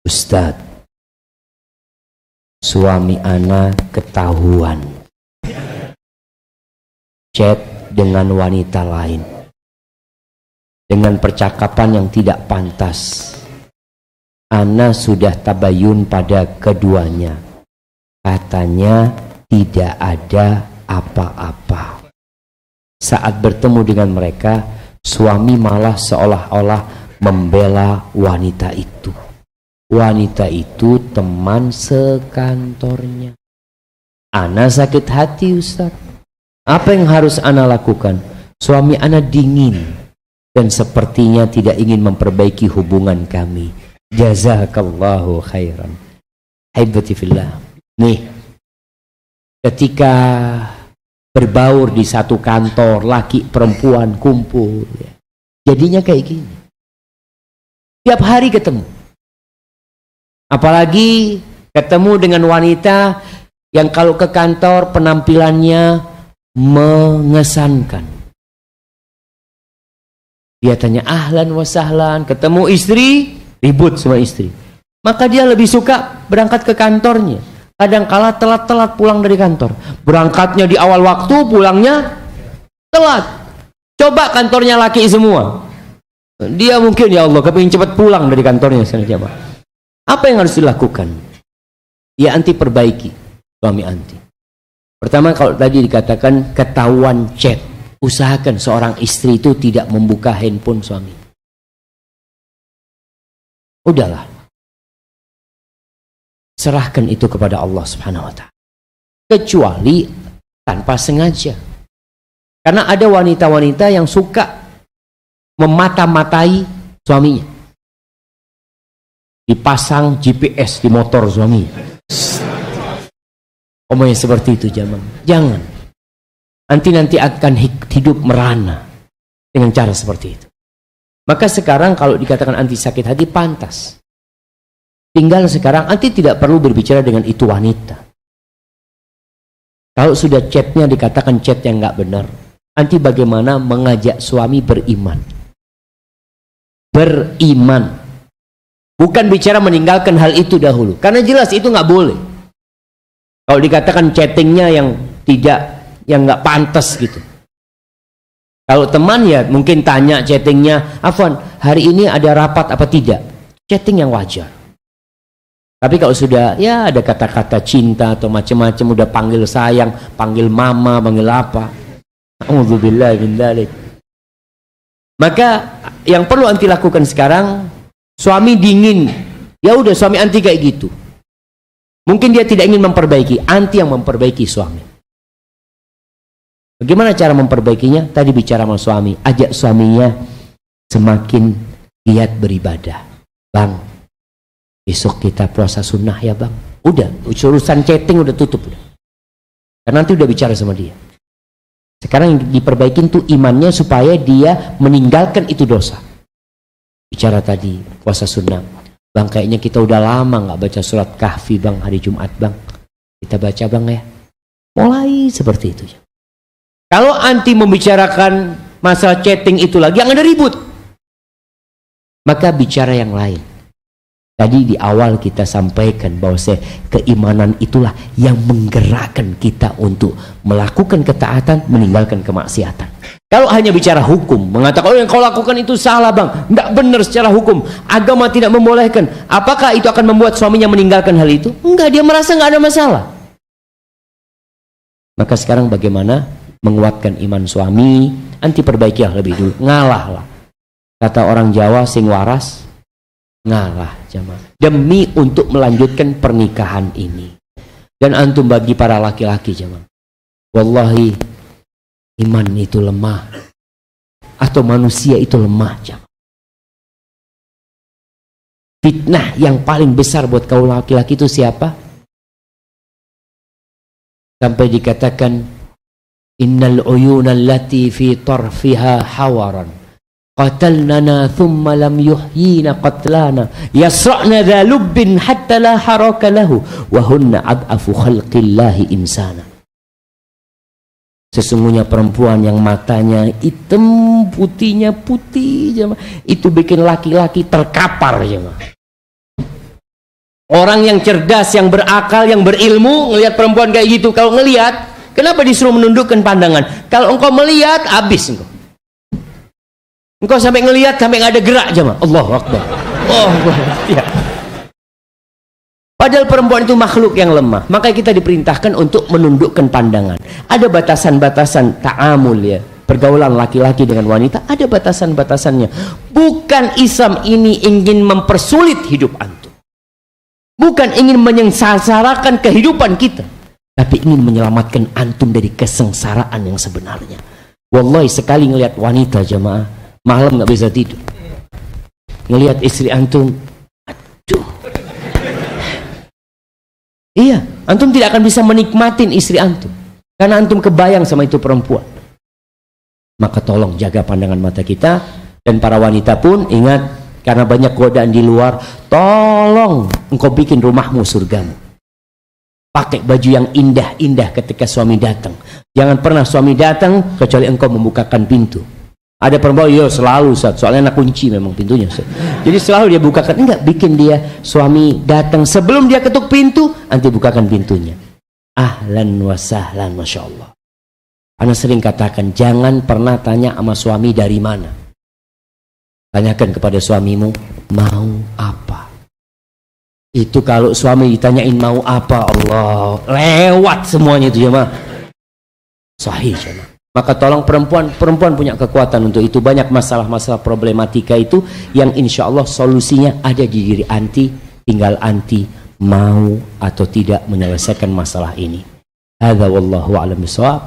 Ustadz, suami ana ketahuan chat dengan wanita lain dengan percakapan yang tidak pantas. Ana sudah tabayun pada keduanya, katanya tidak ada apa-apa. Saat bertemu dengan mereka, suami malah seolah-olah membela wanita itu. Wanita itu teman sekantornya. Ana sakit hati, Ustaz. Apa yang harus ana lakukan? Suami ana dingin dan sepertinya tidak ingin memperbaiki hubungan kami. Jazakallahu khairan. Haibati fillah. Nih, ketika berbaur di satu kantor, laki perempuan kumpul, jadinya kayak gini. Tiap hari ketemu. Apalagi ketemu dengan wanita yang kalau ke kantor penampilannya mengesankan. Dia tanya ahlan wa sahlan, ketemu istri, ribut sama istri. Maka dia lebih suka berangkat ke kantornya. Kadang-kala telat-telat pulang dari kantor. Berangkatnya di awal waktu, pulangnya telat. Coba kantornya laki semua. Dia mungkin, ya Allah, kepingin cepat pulang dari kantornya. Apa yang harus dilakukan? Ya anti perbaiki, suami anti. Pertama, kalau tadi dikatakan ketahuan chat, usahakan seorang istri itu tidak membuka handphone suami. Udahlah, serahkan itu kepada Allah Subhanahu wa ta'ala. Kecuali tanpa sengaja. Karena ada wanita-wanita yang suka memata-matai suaminya. Dipasang GPS di motor suami. Omongnya seperti itu, jangan. Nanti akan hidup merana dengan cara seperti itu. Maka sekarang kalau dikatakan anti sakit hati, pantas. Tinggal sekarang anti tidak perlu berbicara dengan itu wanita. Kalau sudah chatnya dikatakan chat yang nggak benar, anti bagaimana mengajak suami beriman. Beriman. Bukan bicara meninggalkan hal itu dahulu. Karena jelas itu nggak boleh. Kalau dikatakan chattingnya yang nggak pantas gitu. Kalau teman ya mungkin tanya chattingnya, Afwan, hari ini ada rapat apa tidak? Chatting yang wajar. Tapi kalau sudah ya ada kata-kata cinta atau macam-macam, udah panggil sayang, panggil mama, panggil apa? A'udzubillahi min dzalik. Maka yang perlu anti lakukan sekarang, suami dingin. Ya udah, suami anti kayak gitu. Mungkin dia tidak ingin memperbaiki, anti yang memperbaiki suami. Bagaimana cara memperbaikinya? Tadi bicara sama suami, ajak suaminya semakin giat beribadah. Bang, besok kita puasa sunnah ya bang. Udah, urusan chatting udah tutup. Karena nanti udah bicara sama dia. Sekarang yang diperbaikin tuh imannya supaya dia meninggalkan itu dosa. Bicara tadi, puasa sunnah. Bang, kayaknya kita udah lama gak baca surat Kahfi bang, hari Jumat bang. Kita baca bang ya. Mulai seperti itu ya. Kalau anti membicarakan masalah chatting itu lagi, yang ada ribut. Maka bicara yang lain. Tadi di awal kita sampaikan bahwa keimanan itulah yang menggerakkan kita untuk melakukan ketaatan, meninggalkan kemaksiatan. Kalau hanya bicara hukum, mengatakan, oh yang kau lakukan itu salah bang, tidak benar secara hukum, agama tidak membolehkan. Apakah itu akan membuat suaminya meninggalkan hal itu? Enggak, dia merasa nggak ada masalah. Maka sekarang bagaimana menguatkan iman suami? Anti perbaikilah lebih dulu, ngalah lah. Kata orang Jawa, sing waras ngalah jamaah, demi untuk melanjutkan pernikahan ini. Dan antum bagi para laki-laki jamaah, wallahi iman itu lemah, atau manusia itu lemah jamaah. Fitnah yang paling besar buat kaum laki-laki itu siapa? Sampai dikatakan innal uyuna allati fi tarfiha hawaran qatalnana thumma lam yuhyina qatlana yasra'na dha lubbin hatta la haraka lahu wa hunna ad'afu khalqillahi insana. Sesungguhnya perempuan yang matanya hitam, putihnya putih jemaah, itu bikin laki-laki terkapar jemaah. Orang yang cerdas, yang berakal, yang berilmu ngelihat perempuan kayak gitu, kalau ngelihat, kenapa disuruh menundukkan pandangan? Kalau engkau melihat, habis engkau. Engkau sampai ngelihat sampai nggak ada gerak jemaah. Allahu Akbar. Oh, ya. Padahal perempuan itu makhluk yang lemah, maka kita diperintahkan untuk menundukkan pandangan. Ada batasan-batasan ta'amul ya, pergaulan laki-laki dengan wanita, ada batasan-batasannya. Bukan Islam ini ingin mempersulit hidup antum. Bukan ingin menyengsarakan kehidupan kita, tapi ingin menyelamatkan antum dari kesengsaraan yang sebenarnya. Wallahi sekali ngelihat wanita jemaah, malam nggak bisa tidur. Ngelihat istri antum, aduh. Iya, antum tidak akan bisa menikmatin istri antum, karena antum kebayang sama itu perempuan. Maka tolong jaga pandangan mata kita, dan para wanita pun ingat, karena banyak godaan di luar, tolong engkau bikin rumahmu surgamu. Pakai baju yang indah-indah ketika suami datang. Jangan pernah suami datang kecuali engkau membukakan pintu. Ada perempuan, yo selalu Ustaz, soalnya anak kunci memang pintunya Ustaz. Jadi selalu dia bukakan, enggak, bikin dia suami datang sebelum dia ketuk pintu, nanti bukakan pintunya. Ahlan wa sahlan, Masya Allah. Ana sering katakan, jangan pernah tanya sama suami dari mana. Tanyakan kepada suamimu, mau apa? Itu kalau suami ditanyain mau apa, Allah, lewat semuanya itu ya mah. Sahih ya. Maka tolong perempuan punya kekuatan untuk itu. Banyak masalah-masalah problematika itu yang insya Allah solusinya ada di diri anti. Tinggal anti mau atau tidak menyelesaikan masalah ini. Hadza wallahu a'lam bishawab.